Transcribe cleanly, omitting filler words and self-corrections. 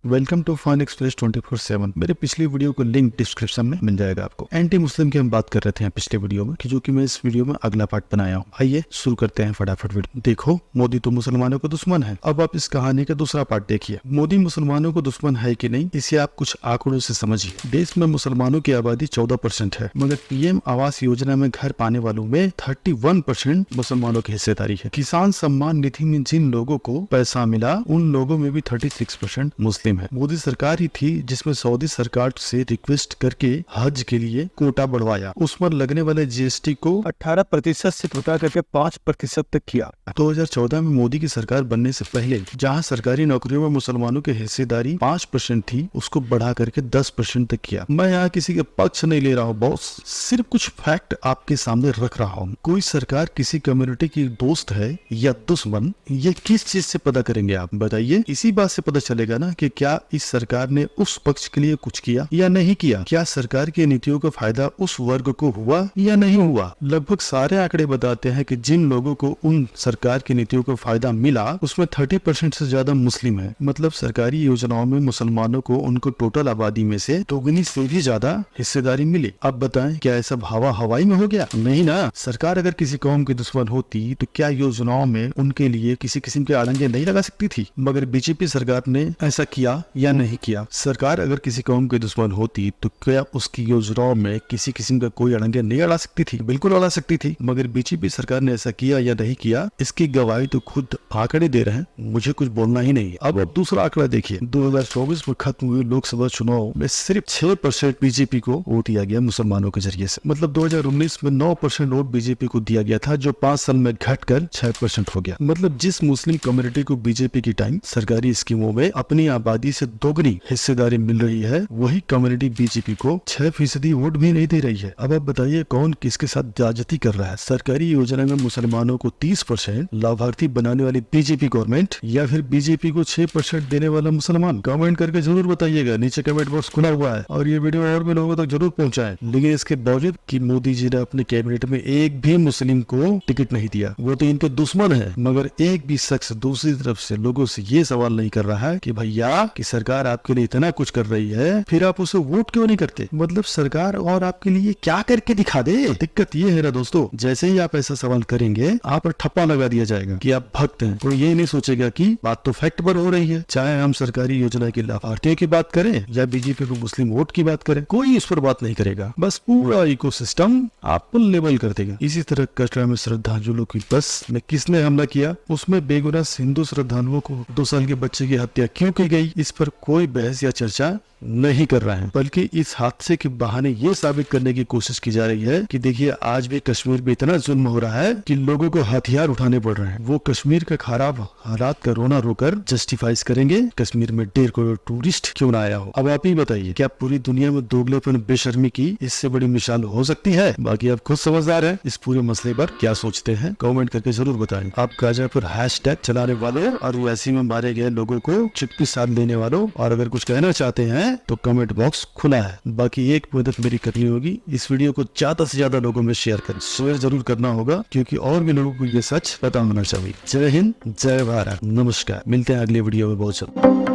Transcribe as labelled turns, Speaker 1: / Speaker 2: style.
Speaker 1: Welcome to fun express 24/7। मेरे पिछली video को लिंक डिस्क्रिप्शन में मिल जाएगा आपको। एंटी मुस्लिम की हम बात कर रहे थे पिछले वीडियो में, जो कि मैं इस वीडियो में अगला पार्ट बनाया हूँ। आइए शुरू करते हैं फटाफट वीडियो। देखो, मोदी तो मुसलमानों का दुश्मन है। अब आप इस कहानी का दूसरा पार्ट देखिए। मोदी मुसलमानों को दुश्मन है कि नहीं, इसे आप कुछ आंकड़ों से समझिए। देश में मुसलमानों की आबादी 14% है, मगर पीएम आवास योजना में घर पाने वालों में 31% मुसलमानों की हिस्सेदारी है। किसान सम्मान निधि में जिन लोगों को पैसा मिला, उन लोगों में भी 36% मुस्लिम है। मोदी सरकार ही थी जिसमें सऊदी सरकार से रिक्वेस्ट करके हज के लिए कोटा बढ़वाया। उस पर लगने वाले जीएसटी को 18% से घटा करके 5% तक किया। 2014 में मोदी की सरकार बनने से पहले जहां सरकारी नौकरियों में मुसलमानों की हिस्सेदारी 5% थी, उसको बढ़ा करके 10% तक किया। मैं यहाँ किसी के पक्ष नहीं ले रहा हूँ बॉस, सिर्फ कुछ फैक्ट आपके सामने रख रहा हूँ। कोई सरकार किसी कम्युनिटी की दोस्त है या दुश्मन, ये किस चीज से पता करेंगे आप बताइए? इसी बात से पता चलेगा ना कि क्या इस सरकार ने उस पक्ष के लिए कुछ किया या नहीं किया। क्या सरकार की नीतियों का फायदा उस वर्ग को हुआ या नहीं हुआ। लगभग सारे आंकड़े बताते हैं कि जिन लोगों को उन सरकार की नीतियों का फायदा मिला, उसमें 30% से ज्यादा मुस्लिम है। मतलब सरकारी योजनाओं में मुसलमानों को उनको टोटल आबादी में से दोगुनी से भी ज्यादा हिस्सेदारी मिली। अब बताएं, क्या ऐसा हवा हवाई में हो गया? नहीं ना। सरकार अगर किसी कौम की दुश्मन होती तो क्या योजनाओं में उनके लिए किसी किस्म के अड़ंगे नहीं लगा सकती थी? मगर बीजेपी सरकार ने ऐसा किया या नहीं किया? सरकार अगर किसी कौम की दुश्मन होती तो क्या उसकी योजनाओं में किसी किस्म का कोई अड़ंगे नहीं अड़ा सकती थी? बिल्कुल अड़ा सकती थी। मगर बीजेपी सरकार ने ऐसा किया या नहीं किया, इसकी गवाही तो खुद आंकड़े दे रहे हैं, मुझे कुछ बोलना ही नहीं। अब दूसरा आंकड़ा देखिए। 2024 में खत्म हुए लोकसभा चुनाव में सिर्फ 6% बीजेपी को वोट दिया गया मुसलमानों के जरिए से। मतलब 2019 में 9% वोट बीजेपी को दिया गया था, जो 5 साल में घटकर 6% हो गया। मतलब जिस मुस्लिम कम्युनिटी को बीजेपी की टाइम सरकारी स्कीमों में अपनी आबादी से दोगुनी हिस्सेदारी मिल रही है, वही कम्युनिटी बीजेपी को 6% वोट भी नहीं दे रही है। अब आप बताइए, कौन किसके साथ ज्यादती कर रहा है? सरकारी योजना में मुसलमानों को 30% लाभार्थी बनाने वाली बीजेपी गवर्नमेंट, या फिर बीजेपी को 6% देने वाला मुसलमान? कमेंट करके जरूर बताइएगा। नीचे कमेंट बॉक्स खुला हुआ है और ये वीडियो और भी लोगों तक जरूर पहुंचाएं। लेकिन इसके बावजूद कि मोदी जी ने अपने कैबिनेट में एक भी मुस्लिम को टिकट नहीं दिया, वो तो इनके दुश्मन है। मगर एक भी शख्स दूसरी तरफ से लोगों से ये सवाल नहीं कर रहा है कि भैया कि सरकार आपके लिए इतना कुछ कर रही है, फिर आप उसे वोट क्यों नहीं करते? मतलब सरकार और आपके लिए क्या करके दिखा दे? दिक्कत ये है ना दोस्तों, जैसे ही आप ऐसा सवाल करेंगे, आप पर ठप्पा लगा दिया जाएगा कि आप भक्त हैं। कोई ये नहीं सोचेगा कि बात तो फैक्ट पर हो रही है। चाहे हम सरकारी योजना के लाभार्थियों की बात करें या बीजेपी को मुस्लिम वोट की बात करें, कोई इस पर बात नहीं करेगा। बस पूरा इकोसिस्टम आपको लेबल कर देगा। इसी तरह कटरा में श्रद्धालुओं की बस में किसने हमला किया, उसमें बेगुनाह हिंदू श्रद्धालुओं को 2 साल के बच्चे की हत्या क्यों की गई, इस पर कोई बहस या चर्चा नहीं कर रहा है। बल्कि इस हादसे के बहाने ये साबित करने की कोशिश की जा रही है कि देखिए, आज भी कश्मीर में इतना जुल्म हो रहा है कि लोगों को हथियार उठाने पड़ रहे हैं। वो कश्मीर का खराब हालात का रोना रोकर जस्टिफाइज करेंगे कश्मीर में 1.5 करोड़ टूरिस्ट क्यों ना आया हो। अब आप ही बताइए, क्या पूरी दुनिया में दोगलेपन बेशर्मी की इससे बड़ी मिसाल हो सकती है? बाकी आप खुद समझदार हैं। इस पूरे मसले पर क्या सोचते हैं, कमेंट करके जरूर बताएं। आप गाजीपुर हैशटैग चलाने वालों और वैसी में मारे गए लोगों को चुप्पी साथ देने वालों, और अगर कुछ कहना चाहते हैं तो कमेंट बॉक्स खुला है। बाकी एक मदद मेरी करनी होगी, इस वीडियो को ज्यादा से ज्यादा लोगों में शेयर करें। शेयर जरूर करना होगा क्योंकि और भी लोगों को ये सच पता होना चाहिए। जय हिंद, जय भारत, नमस्कार। मिलते हैं अगले वीडियो में बहुत जल्द।